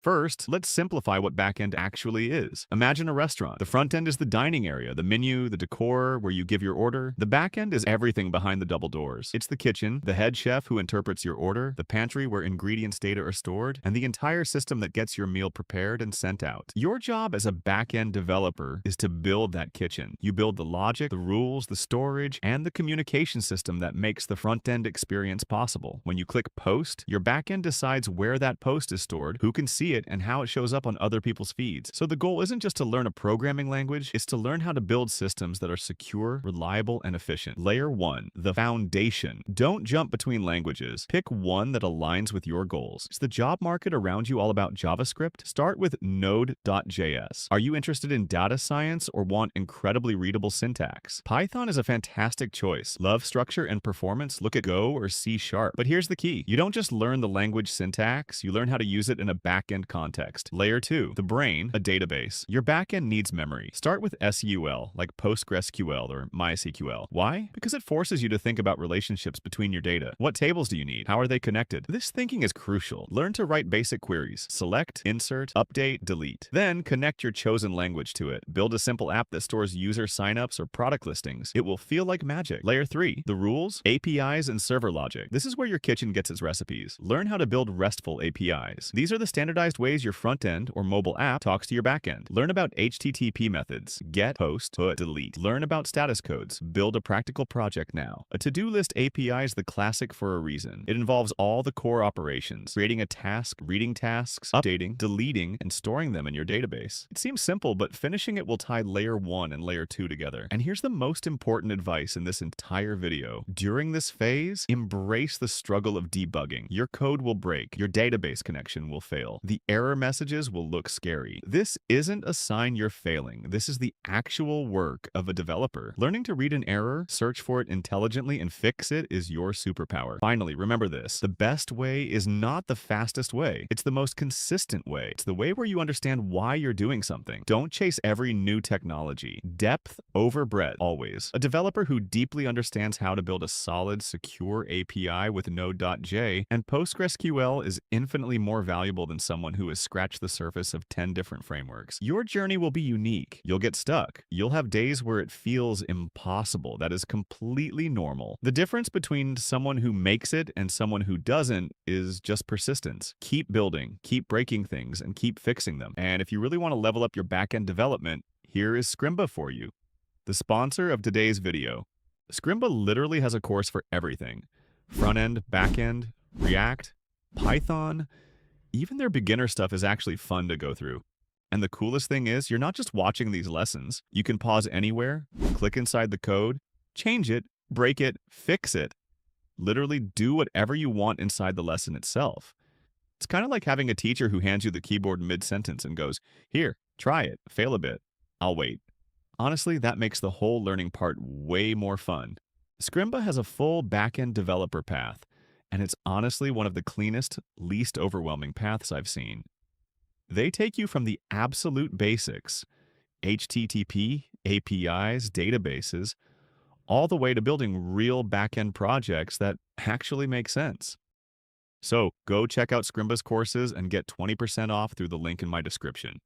First, let's simplify what backend actually is. Imagine a restaurant. The front end is the dining area, the menu, the decor, where you give your order. The backend is everything behind the double doors. It's the kitchen, the head chef who interprets your order, the pantry where ingredients data are stored, and the entire system that gets your meal prepared and sent out. Your job as a backend developer is to build that kitchen. You build the logic, the rules, the storage, and the communication system that makes the front-end experience possible. When you click Post, your backend decides where that post is stored, who can see it, and how it shows up on other people's feeds. So the goal isn't just to learn a programming language, it's to learn how to build systems that are secure, reliable, and efficient. Layer 1, the foundation. Don't jump between languages. Pick one that aligns with your goals. Is the job market around you all about JavaScript? Start with Node.js. Are you interested in data science or want incredibly readable syntax? Python is a fantastic choice. Love structure and performance? Look at Go or C#. But here's the key. You don't just learn the language syntax, you learn how to use it in a backend context. Layer 2, the brain, a database. Your backend needs memory. Start with SQL, like PostgreSQL or MySQL. Why? Because it forces you to think about relationships between your data. What tables do you need? How are they connected? This thinking is crucial. Learn to write basic queries. Select, insert, update, delete. Then connect your chosen language to it. Build a simple app that stores user signups or product listings. It will feel like magic. Layer 3, the rules, APIs, and server logic. This is where your kitchen gets its recipes. Learn how to build RESTful APIs. These are the standardized ways your front end or mobile app talks to your backend. Learn about HTTP methods. Get, post, put, delete. Learn about status codes. Build a practical project now. A to-do list API is the classic for a reason. It involves all the core operations, creating a task, reading tasks, updating, deleting, and storing them in your database. It seems simple, but finishing it will tie layer 1 and layer 2 together. And here's the most important advice in this entire video. During this phase, embrace the struggle of debugging. Your code will break. Your database connection will fail. The error messages will look scary. This isn't a sign you're failing. This is the actual work of a developer. Learning to read an error, search for it intelligently, and fix it is your superpower. Finally, remember this. The best way is not the fastest way. It's the most consistent way. It's the way where you understand why you're doing something. Don't chase every new technology. Depth over breadth, always. A developer who deeply understands how to build a solid, secure API with Node.js and PostgreSQL is infinitely more valuable than someone who has scratched the surface of 10 different frameworks. Your journey will be unique. You'll get stuck. You'll have days where it feels impossible. That is completely normal. The difference between someone who makes it and someone who doesn't is just persistence. Keep building, keep breaking things, and keep fixing them. And if you really want to level up your backend development, here is Scrimba for you, the sponsor of today's video. Scrimba literally has a course for everything. Front-end, back-end, React, Python. Even their beginner stuff is actually fun to go through. And the coolest thing is, you're not just watching these lessons. You can pause anywhere, click inside the code, change it, break it, fix it. Literally do whatever you want inside the lesson itself. It's kind of like having a teacher who hands you the keyboard mid-sentence and goes, "Here, try it, fail a bit. I'll wait." Honestly, that makes the whole learning part way more fun. Scrimba has a full backend developer path, and it's honestly one of the cleanest, least overwhelming paths I've seen. They take you from the absolute basics, HTTP, APIs, databases, all the way to building real backend projects that actually make sense. So go check out Scrimba's courses and get 20% off through the link in my description.